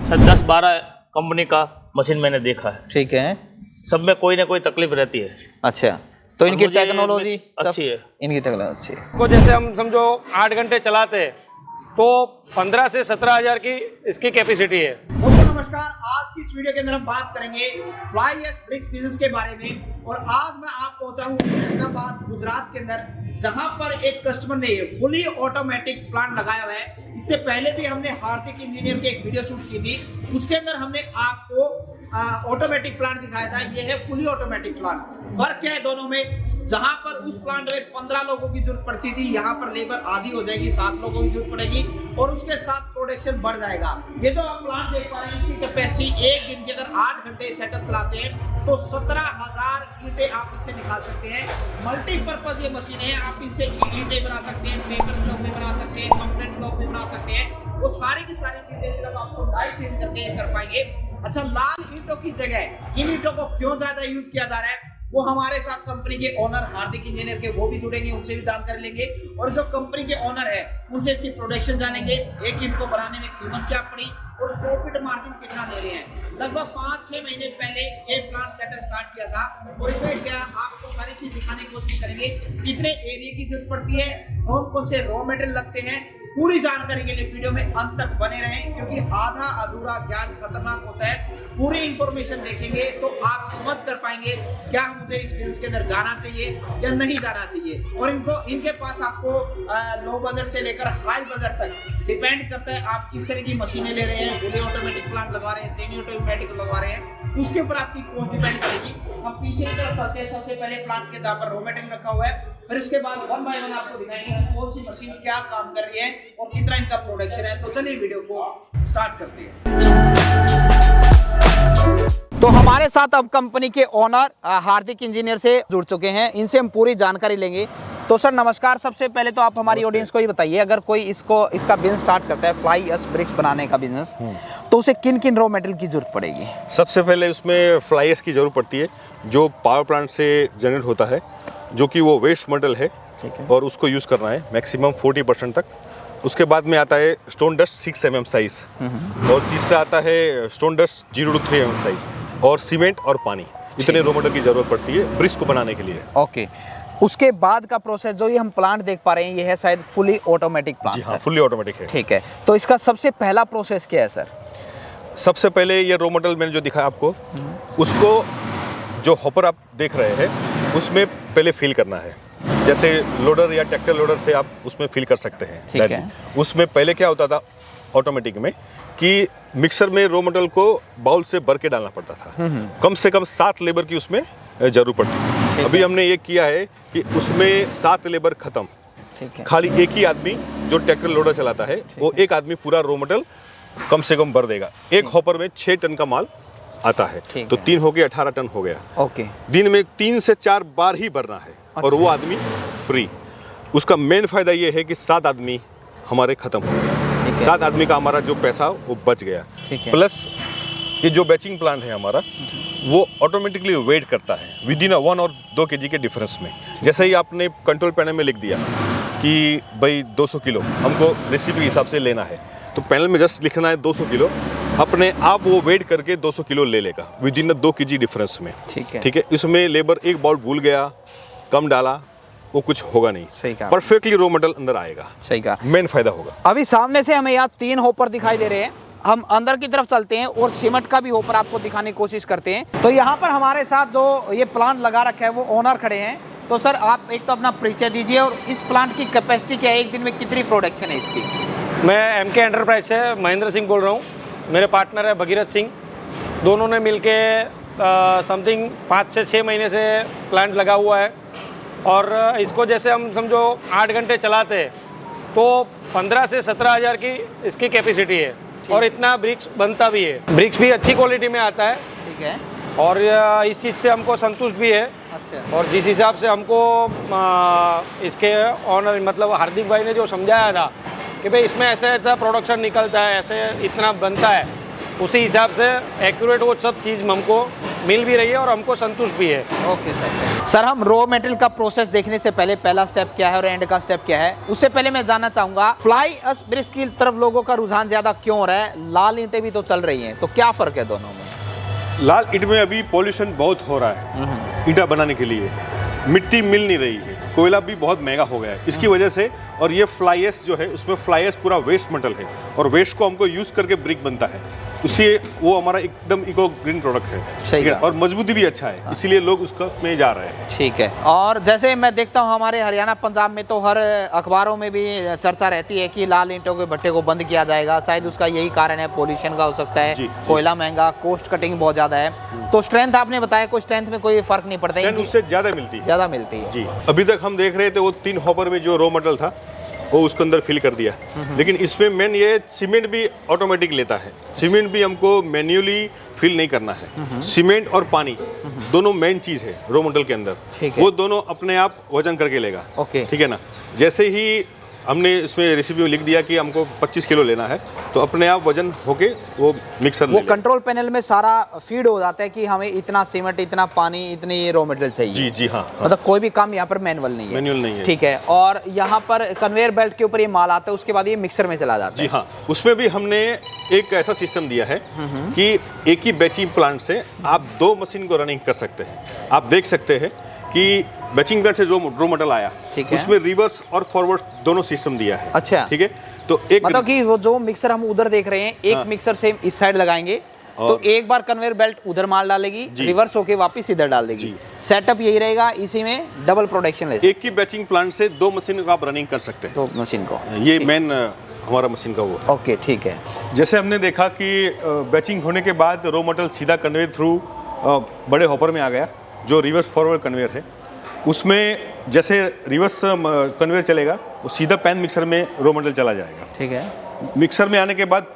10-12 company का machine मैंने देखा है। ठीक है। सब में कोई ना कोई तकलीफ रहती है। अच्छा, तो इनकी मुझे टेक्नोलॉजी अच्छी है। इनकी टेक्नोलॉजी को जैसे हम समझो 8 घंटे चलाते हैं तो 15 से 17 हज़ार की इसकी कैपेसिटी है। दोस्तों नमस्कार, आज की इस वीडियो के अंदर हम बात करेंगे फ्लाई एश ब्रिक्स बिजनेस के बारे में। और आज मैं आप पहुंचा हूं अहमदाबाद गुजरात के अंदर, जहां पर एक कस्टमर ने फुली ऑटोमेटिक प्लांट लगाया हुआ है। इससे पहले भी हमने हार्दिक इंजीनियर की एक वीडियो शूट की थी, उसके अंदर हमने आपको ऑटोमेटिक प्लांट दिखाया था। ये है फुली ऑटोमेटिक प्लांट। फर्क क्या है दोनों में? जहां पर उस प्लांट में 15 लोगों की जरूरत पड़ती थी, यहाँ पर लेबर आधी हो जाएगी, 7 लोगों की जरूरत पड़ेगी और उसके साथ प्रोडक्शन बढ़ जाएगा। ये जो आप प्लांट देख पा रहे हैं, इसकी कैपेसिटी एक दिन के अगर 8 घंटे सेटअप चलाते हैं तो 17,000 ईंटें आप इससे निकाल सकते हैं। मल्टीपर्पज ये मशीन है, आप इनसे ईंटें बना सकते हैं, पेपर ब्लॉक भी बना सकते हैं, कंक्रीट ब्लॉक भी बना सकते हैं। वो सारी की सारी चीजें सिर्फ आपको डाई चेंज करके कर पाएंगे। अच्छा, लाल ईंटों की जगह इन ईंटों को क्यों ज्यादा यूज किया जा रहा है, वो हमारे साथ कंपनी के ओनर हार्दिक इंजीनियर के वो भी जुड़ेंगे, उनसे भी जानकारी लेंगे। और जो कंपनी के ओनर है उनसे इसकी प्रोडक्शन जानेंगे, एक ईंट को बनाने में कीमत क्या पड़ी और प्रॉफिट मार्जिन कितना ले रहे हैं। लगभग 5-6 महीने पहले ये प्लांट सेटअप स्टार्ट किया था और इसमें क्या आपको सारी चीज दिखाने की कोशिश करेंगे। कितने एरिया की जरूरत पड़ती है, कौन कौन से रॉ मटेरियल लगते हैं, पूरी जानकारी के लिए वीडियो में अंत तक बने रहें, क्योंकि आधा अधूरा ज्ञान खतरनाक होता है। पूरी इंफॉर्मेशन देखेंगे तो आप समझ कर पाएंगे क्या मुझे इस बिजनेस के अंदर जाना चाहिए या नहीं जाना चाहिए। और इनके पास आपको लो बजट से लेकर हाई बजट तक डिपेंड करता है आप किस तरह की मशीनें ले रहे हैं। फुली ऑटोमेटिक प्लांट लगा रहे हैं, सेमी ऑटोमेटिक लगा रहे हैं, उसके ऊपर आपकी कॉस्ट डिपेंड करेगी। हम पीछे की तरफ चलते हैं। सबसे पहले प्लांट के जहाँ पर रॉ मटेरियल रखा हुआ है, फिर उसके बाद 1 बाय 1 आपको दिखाएंगे कौन सी मशीन क्या काम कर रही है और कितना इनका प्रोडक्शन है। तो चलिए वीडियो को स्टार्ट करते हैं। तो हमारे साथ अब कंपनी के ओनर हार्दिक इंजीनियर से जुड़ चुके हैं, इनसे हम पूरी जानकारी लेंगे। तो सर नमस्कार, सबसे पहले तो आप हमारी ऑडियंस को ये बताइए, अगर कोई इसका बिजनेस स्टार्ट करता है फ्लाई एश ब्रिक्स बनाने का बिजनेस, तो उसे किन किन रॉ मटेरियल की जरूरत पड़ेगी? सबसे पहले उसमें फ्लाई एश की जरूरत पड़ती है, जो पावर प्लांट से जनरेट होता है, जो कि वो वेस्ट मटेरियल है और उसको यूज़ करना है मैक्सिमम 40% तक। उसके बाद में आता है स्टोन डस्ट 6 mm साइज, और तीसरा आता है stone dust 0 to 3 mm size, और सीमेंट और पानी। इतने रॉ मटेरियल की जरूरत पड़ती है ब्रिक्स को बनाने के लिए। ओके, उसके बाद का प्रोसेस जो ये हम प्लांट देख पा रहे हैं, ये है शायद फुली ऑटोमेटिक प्लांट। जी हाँ, फुली ऑटोमेटिक है। ठीक है, तो इसका सबसे पहला प्रोसेस क्या है सर? सबसे पहले ये रॉ मटेरियल मैंने जो दिखाया आपको, उसको जो हॉपर आप देख रहे हैं उसमें पहले फिल करना है। जैसे लोडर या ट्रैक्टर लोडर से आप उसमें फिल कर सकते हैं। ठीक है। उसमें पहले क्या होता था ऑटोमेटिक में कि मिक्सर में रॉ मटेरियल को बाउल से भर के डालना पड़ता था। कम से कम 7 लेबर की उसमें जरूरत पड़ती थी। अभी हमने ये किया है कि उसमें 7 लेबर खत्म, ठीक है, खाली एक ही आदमी जो ट्रैक्टर लोडर चलाता है, वो एक आदमी पूरा रॉ मटेरियल कम से कम भर देगा। एक हॉपर में 6 टन का माल आता है, तो 3 हो गया, 18 टन हो गया। ओके, दिन में 3 से 4 बार ही भरना है। और वो आदमी फ्री। उसका मेन फायदा ये है कि 7 आदमी हमारे खत्म हो गए, 7 आदमी का हमारा जो पैसा वो बच गया। प्लस ये जो बैचिंग प्लांट है हमारा, वो ऑटोमेटिकली वेट करता है विद इन 1 और 2 kg के डिफरेंस में। जैसे ही आपने कंट्रोल पैनल में लिख दिया कि भाई 200 किलो हमको रेसिपी के हिसाब से लेना है, तो पैनल में जस्ट लिखना है 200 किलो, अपने आप वो वेट करके 200 किलो ले लेगा विद इन 2 kg डिफरेंस में। ठीक है। इसमें लेबर एक बाउल भूल गया, कम डाला, वो कुछ होगा नहीं। सही कहा, परफेक्टली रॉ मटेरियल अंदर आएगा। सही कहा, मेन फायदा होगा। अभी सामने से हमें यहाँ 3 होपर दिखाई दे रहे हैं, हम अंदर की तरफ चलते हैं और सीमेंट का भी होपर आपको दिखाने की कोशिश करते हैं। तो यहाँ पर हमारे साथ जो ये प्लांट लगा रखा है वो ओनर खड़े हैं। तो सर आप एक तो अपना परिचय दीजिए और इस प्लांट की कैपेसिटी क्या है, एक दिन में कितनी प्रोडक्शन है इसकी? मैं MK एंटरप्राइज से महेंद्र सिंह बोल रहा हूँ, मेरे पार्टनर है भगीरथ सिंह। दोनों ने मिलके समथिंग 5 से 6 महीने से प्लांट लगा हुआ है। और इसको जैसे हम समझो 8 घंटे चलाते हैं तो 15 से 17 हज़ार की इसकी कैपेसिटी है, और इतना ब्रिक्स बनता भी है। ब्रिक्स भी अच्छी क्वालिटी में आता है। ठीक है, और इस चीज़ से हमको संतुष्ट भी है। अच्छा, और जिस हिसाब से हमको इसके ऑनर मतलब हार्दिक भाई ने जो समझाया था कि भाई इसमें ऐसे ऐसा प्रोडक्शन निकलता है, ऐसे इतना बनता है, उसी हिसाब से एक्यूरेट वो सब चीज़ हमको मिल भी रही है और हमको संतुष्ट भी है। ओके सर हम रॉ मटेरियल का प्रोसेस देखने से पहले पहला स्टेप क्या है और एंड का स्टेप क्या है, उससे पहले मैं जानना चाहूंगा फ्लाई एश ब्रिक्स की तरफ लोगों का रुझान ज्यादा क्यों हो रहा है? लाल ईंटें भी तो चल रही हैं, तो क्या फर्क है दोनों में? लाल ईंट में अभी पॉल्यूशन बहुत हो रहा है, ईंटा बनाने के लिए मिट्टी मिल नहीं रही है, कोयला भी बहुत महंगा हो गया है इसकी वजह से। और ये फ्लाई ऐश जो है उसमें फ्लाई ऐश पूरा वेस्ट मेटल है और वेस्ट को हमको यूज करके ब्रिक बनता है, उससे वो हमारा एकदम इको ग्रीन प्रोडक्ट है, सही ठीक है? कहा। और मजबूती भी अच्छा है, इसीलिए लोग उसका में जा रहे हैं। ठीक है। और जैसे मैं देखता हूँ हमारे हरियाणा पंजाब में तो हर अखबारों में भी चर्चा रहती है कि लाल ईंटों के भट्टे को बंद किया जाएगा, शायद उसका यही कारण है, पोल्यूशन का हो सकता है, जी। कोयला महंगा, कॉस्ट कटिंग बहुत ज़्यादा है। तो स्ट्रेंथ आपने बताया, कोई स्ट्रेंथ में कोई फर्क नहीं पड़ता, स्ट्रेंथ उससे ज़्यादा मिलती है। ज़्यादा मिलती है जी, अभी तक हम देख रहे थे वो 3 हॉपर में जो रॉ मटेरियल था वो उसके अंदर फिल कर दिया, लेकिन इसमें मेन ये सीमेंट भी ऑटोमेटिक लेता है, सीमेंट भी हमको मैन्युअली फिल नहीं करना है। सीमेंट और पानी दोनों मेन चीज़ है रॉ मटेरियल के अंदर, ठीक है। वो दोनों अपने आप वजन करके लेगा, ओके। ठीक है ना। जैसे ही हमने इसमें रेसिपी में लिख दिया कि हमको 25 किलो लेना है तो अपने आप वजन होके वो मिक्सर वो कंट्रोल पैनल में सारा फीड हो जाता है कि हमें इतना सीमेंट, इतना पानी, इतनी रॉ मटेरियल चाहिए। जी जी हाँ, मतलब कोई भी काम यहाँ पर मैनुअल नहीं है। मैनुअल नहीं है। ठीक है। और यहाँ पर कन्वेयर बेल्ट के ऊपर ये माल आता है, उसके बाद ये मिक्सर में चला जाता है। जी हाँ, उसमें भी हमने एक ऐसा सिस्टम दिया है कि एक ही बैचिंग प्लांट से आप 2 मशीन को रनिंग कर सकते हैं। आप देख सकते हैं कि बैचिंग प्लांट से जो रॉ मटेरियल आया, ठीक है। उसमें रिवर्स और फॉरवर्ड दोनों सिस्टम दिया है। अच्छा। ठीक है, तो एक मतलब कि वो जो मिक्सर हम उधर देख रहे हैं, एक मिक्सर से इस साइड लगाएंगे तो एक बार कन्वेयर बेल्ट उधर माल डालेगी, रिवर्स होके वापस इधर डाल देगी। सेटअप यही रहेगा, इसी में डबल प्रोडक्शन ले। एक ही बैचिंग प्लांट से 2 मशीन को आप रनिंग कर सकते हैं, 2 मशीन को। ये मेन हमारा मशीन का वो है। ओके, ठीक है। जैसे हमने देखा कि बैचिंग होने के बाद रॉ मटेरियल सीधा कन्वेयर थ्रू बड़े हॉपर में आ गया, जो रिवर्स फॉरवर्ड कन्वेयर है। उसमें जैसे रिवर्स कन्वेयर चलेगा वो सीधा पैन मिक्सर में रॉ मटेरियल चला जाएगा। ठीक है। मिक्सर में आने के बाद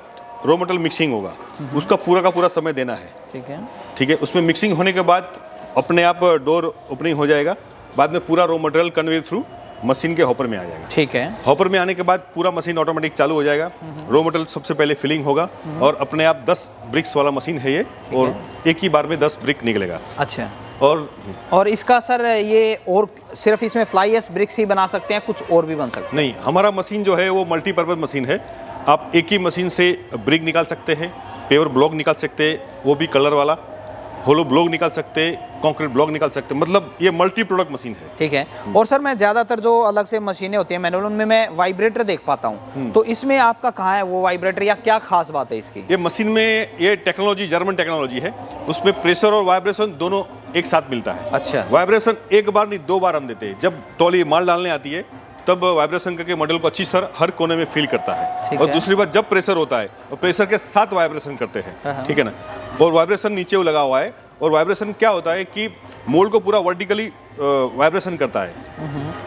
रॉ मटेरियल मिक्सिंग होगा, उसका पूरा का पूरा समय देना है। ठीक है। ठीक है, उसमें मिक्सिंग होने के बाद अपने आप डोर ओपनिंग हो जाएगा, बाद में पूरा raw material conveyor through machine के हॉपर में आ जाएगा। ठीक है। हॉपर में आने के बाद पूरा मशीन ऑटोमेटिक चालू हो जाएगा, रॉ मटेरियल सबसे पहले फिलिंग होगा और अपने आप 10 ब्रिक्स वाला मशीन है ये, और एक ही बार में 10 ब्रिक निकलेगा। अच्छा। और इसका सर ये और सिर्फ इसमें फ्लाई ऐश ब्रिक्स ही बना सकते हैं, कुछ और भी बन सकते नहीं, हमारा मशीन जो है वो मल्टीपर्पज़ मशीन है। आप एक ही मशीन से ब्रिक निकाल सकते हैं, पेवर ब्लॉक निकाल सकते हैं, वो भी कलर वाला, होलो ब्लॉक निकाल सकते हैं, कंक्रीट ब्लॉक निकाल सकते हैं, मतलब ये मल्टी प्रोडक्ट मशीन है। ठीक है। और सर मैं ज़्यादातर जो अलग से मशीनें होती हैं मैनुअल, उनमें मैं वाइब्रेटर देख पाता हूँ, तो इसमें आपका कहाँ है वो वाइब्रेटर, या क्या खास बात है इसकी? ये मशीन में ये टेक्नोलॉजी जर्मन टेक्नोलॉजी है, उसमें प्रेशर और वाइब्रेशन दोनों एक साथ मिलता है। अच्छा। वाइब्रेशन एक बार नहीं 2 बार हम देते हैं। जब ट्रॉली माल डालने आती है तब वाइब्रेशन करके मॉडल को अच्छी तरह हर कोने में फील करता है, ठीक और है। दूसरी बात जब प्रेशर होता है तो प्रेशर के साथ वाइब्रेशन करते हैं, ठीक है ना। और वाइब्रेशन नीचे वो लगा हुआ है, और वाइब्रेशन क्या होता है कि मोल्ड को पूरा वर्टिकली वाइब्रेशन करता है,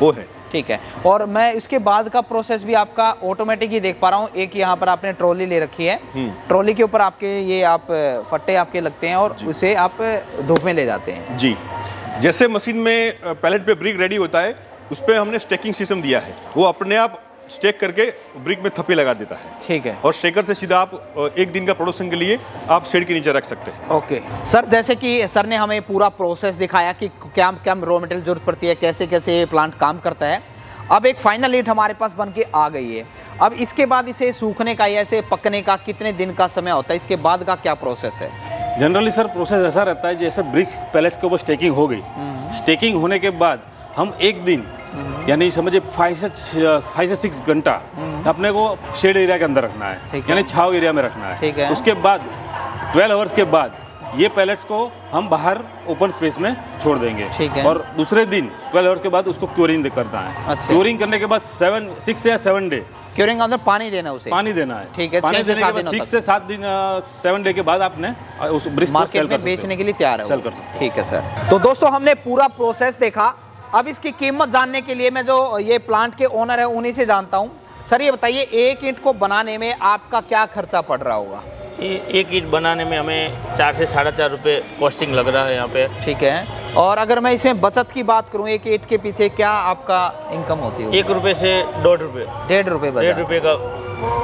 वो है। ठीक है। और मैं इसके बाद का प्रोसेस भी आपका ऑटोमेटिक ही देख पा रहा हूँ। एक यहाँ पर आपने ट्रॉली ले रखी है, ट्रॉली के ऊपर आपके ये आप फट्टे आपके लगते हैं और उसे आप धूप में ले जाते हैं। जी, जैसे मशीन में पैलेट पे ब्रिक रेडी होता है, उस पर हमने स्टेकिंग सिस्टम दिया है, वो अपने आप स्टेक करके ब्रिक में थप्पे लगा देता है। ठीक है। और स्टेकर से सीधा आप एक दिन का प्रोडक्शन के लिए आप शेड के नीचे रख सकते हैं। ओके सर, जैसे कि सर ने हमें पूरा प्रोसेस दिखाया कि क्या क्या रॉ मटेरियल जरूरत पड़ती है, कैसे कैसे ये प्लांट काम करता है। अब एक फाइनल ईंट हमारे पास बन के आ गई है, अब इसके बाद इसे सूखने का या इसे पकने का कितने दिन का समय होता है, इसके बाद का क्या प्रोसेस है? जनरली सर प्रोसेस ऐसा रहता है, जैसे ब्रिक पैलेट्स के ऊपर स्टेकिंग हो गई, स्टेकिंग होने के बाद हम एक दिन यानी समझिए 5 से 6 घंटा अपने को शेड एरिया के अंदर रखना है, यानी छाव एरिया में रखना है। ठीक है। उसके बाद 12 आवर्स के बाद ये पैलेट्स को हम बाहर ओपन स्पेस में छोड़ देंगे। ठीक है। और दूसरे दिन 12 आवर्स के बाद उसको क्योरिंग करना है। अच्छा। क्योरिंग करने के बाद 6 या 7 डे क्यूरिंग के अंदर पानी देना उसे, पानी देना है। ठीक है। पानी 6 से देने 7 के दिनों बाद तक 6 से 7 दिन 7 डे के बाद आपने उस ब्रिक को मार्केट सेल कर में बेचने के लिए तैयार है, सेल कर सकते। ठीक है सर। तो दोस्तों हमने पूरा प्रोसेस देखा, अब इसकी कीमत जानने के लिए मैं जो ये प्लांट के ओनर है उन्हीं से जानता हूँ। सर ये बताइए, एक ईंट को बनाने में आपका क्या खर्चा पड़ रहा होगा? एक ईंट बनाने में हमें 4 से 4.5 रुपये कॉस्टिंग लग रहा है यहाँ पे। ठीक है। और अगर मैं इसमें बचत की बात करूँ, एक ईंट के पीछे क्या आपका इनकम होती है? 1 रुपये से 1.5 रुपये, 1.5 रुपये 1.5 रुपये का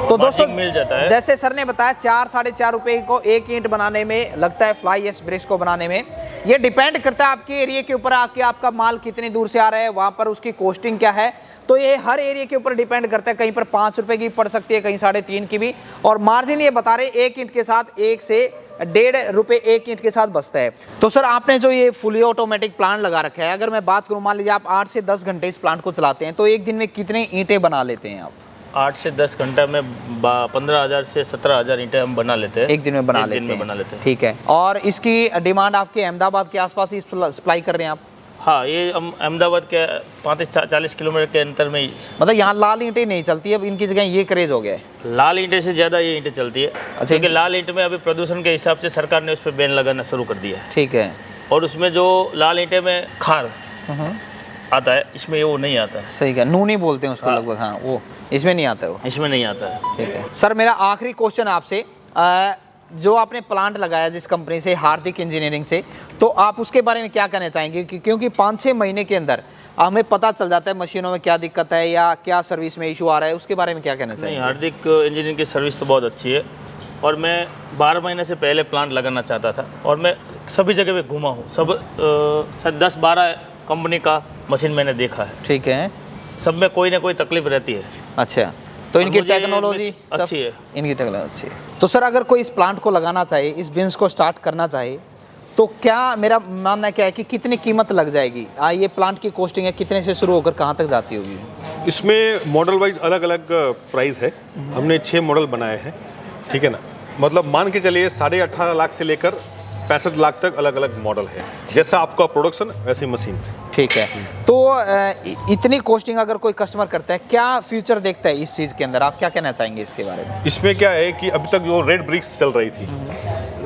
तो दोस्तों मिल जाता है। जैसे सर ने बताया 4-4.5 रुपए को एक ईंट बनाने में लगता है, फ्लाई एश ब्रिक्स को बनाने में। ये डिपेंड करता है आपके एरिया के ऊपर, आके आपका माल कितनी दूर से आ रहा है, वहाँ पर उसकी कॉस्टिंग क्या है। तो ये हर एरिया के ऊपर डिपेंड करता है, कहीं पर 5 रुपए की पड़ सकती है, कहीं 3.5 की भी। और मार्जिन ये बता रहे एक ईंट के साथ 1 से 1.5 रुपए एक ईंट के साथ बचता है। तो सर आपने जो ये फुली ऑटोमेटिक प्लांट लगा रखा है, अगर मैं बात करूँ, मान लीजिए आप 8 से 10 घंटे इस प्लांट को चलाते हैं, तो एक दिन में कितने ईंटें बना लेते हैं आप? 8 से 10 घंटा में 15,000 से 17,000 ईंटें हम बना लेते हैं। एक दिन में बना लेते हैं। ठीक है। और इसकी डिमांड आपके अहमदाबाद के आसपास ही सप्लाई कर रहे हैं आप? हाँ, ये हम अहमदाबाद के 35-40 किलोमीटर के अंतर में ही। मतलब यहाँ लाल ईंटें नहीं चलती, अब इनकी जगह ये क्रेज हो गया है। लाल ईंटें से ज़्यादा ये ईंटें चलती है। अच्छा, क्योंकि लाल ईंट में अभी प्रदूषण के हिसाब से सरकार ने उस पर बैन लगाना शुरू कर दिया है। ठीक है। और उसमें जो लाल ईंटें में खार आता है, इसमें वो नहीं आता है। सही है, नूनी बोलते हैं उसको लगभग। हाँ, वो इसमें नहीं आता है, वो इसमें नहीं आता है। ठीक है। सर मेरा आखिरी क्वेश्चन आपसे, जो आपने प्लांट लगाया जिस कंपनी से, हार्दिक इंजीनियरिंग से, तो आप उसके बारे में क्या कहना चाहेंगे? क्योंकि 5-6 महीने के अंदर हमें पता चल जाता है मशीनों में क्या दिक्कत है या क्या सर्विस में इशू आ रहा है, उसके बारे में क्या कहना चाहेंगे? नहीं, हार्दिक इंजीनियरिंग की सर्विस तो बहुत अच्छी है। और मैं 12 महीने से पहले प्लांट लगाना चाहता था, और मैं सभी जगह पे घूमा हूँ। सब शायद 10-12 कंपनी का मशीन मैंने देखा है। ठीक है। सब में कोई ना कोई तकलीफ रहती है। अच्छा, तो इनकी मुझे टेक्नोलॉजी अच्छी है। इनकी टेक्नोलॉजी अच्छी है। तो सर अगर कोई इस प्लांट को लगाना चाहे, इस बिजनेस को स्टार्ट करना चाहे, तो क्या मेरा मानना क्या है कि कितनी कीमत लग जाएगी? ये प्लांट की कॉस्टिंग है, कितने से शुरू होकर कहाँ तक जाती होगी? इसमें मॉडल वाइज अलग अलग प्राइस है। हमने 6 मॉडल बनाए हैं, ठीक है ना। मतलब मान के चलिए 18.5 लाख से लेकर 65 लाख तक अलग अलग मॉडल है। जैसा आपका प्रोडक्शन वैसी मशीन। ठीक है। तो इतनी कॉस्टिंग अगर कोई कस्टमर करता है, क्या फ्यूचर देखता है इस चीज़ के अंदर? आप क्या कहना चाहेंगे इसके बारे में? इसमें क्या है कि अभी तक जो रेड ब्रिक्स चल रही थी,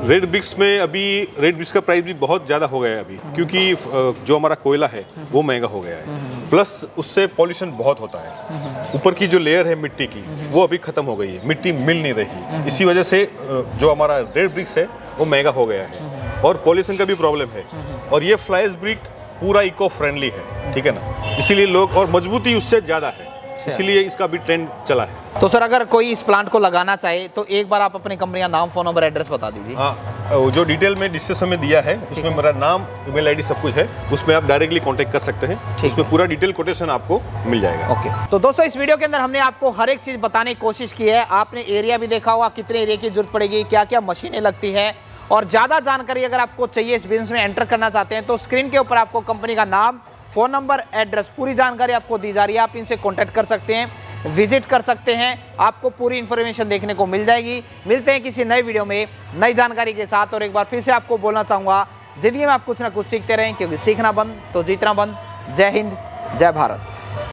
रेड ब्रिक्स में अभी रेड ब्रिक्स का प्राइस भी बहुत ज़्यादा हो गया है अभी, क्योंकि जो हमारा कोयला है वो महंगा हो गया है। प्लस उससे पॉल्यूशन बहुत होता है। ऊपर की जो लेयर है मिट्टी की, वो अभी ख़त्म हो गई है, मिट्टी मिल नहीं रही। इसी वजह से जो हमारा रेड ब्रिक्स है वो महंगा हो गया है, और पॉल्यूशन का भी प्रॉब्लम है। और ये फ्लाई एश ब्रिक पूरा इको फ्रेंडली है, ठीक है ना, इसीलिए लोग, और मजबूती उससे ज़्यादा है, इसीलिए इसका भी ट्रेंड चला है। तो सर अगर कोई इस प्लांट को लगाना चाहे, तो एक बार आप अपनी कंपनी का नाम, फ़ोन नंबर, एड्रेस बता दीजिए। हाँ, जो डिटेल में डिस्क्रिप्शन में दिया है उसमें मेरा नाम, ईमेल आईडी सब कुछ है, उसमें आप डायरेक्टली कांटेक्ट कर सकते हैं। उसमें पूरा डिटेल कोटेशन आपको मिल जाएगा। ओके। तो दोस्तों इस वीडियो के अंदर हमने आपको हर एक चीज़ बताने की कोशिश की है। आपने एरिया भी देखा होगा, कितने एरिया की जरूरत पड़ेगी, क्या क्या मशीनें लगती है, और ज़्यादा जानकारी अगर आपको चाहिए, इस बिजनेस में एंटर करना चाहते हैं, तो स्क्रीन के ऊपर आपको कंपनी का नाम, फ़ोन नंबर, एड्रेस, पूरी जानकारी आपको दी जा रही है। आप इनसे कांटेक्ट कर सकते हैं, विजिट कर सकते हैं, आपको पूरी इन्फॉर्मेशन देखने को मिल जाएगी। मिलते हैं किसी नए वीडियो में नई जानकारी के साथ। और एक बार फिर से आपको बोलना चाहूँगा, ज़िंदगी में आप कुछ ना कुछ सीखते रहें, क्योंकि सीखना बंद तो जीतना बंद। जय हिंद, जय भारत।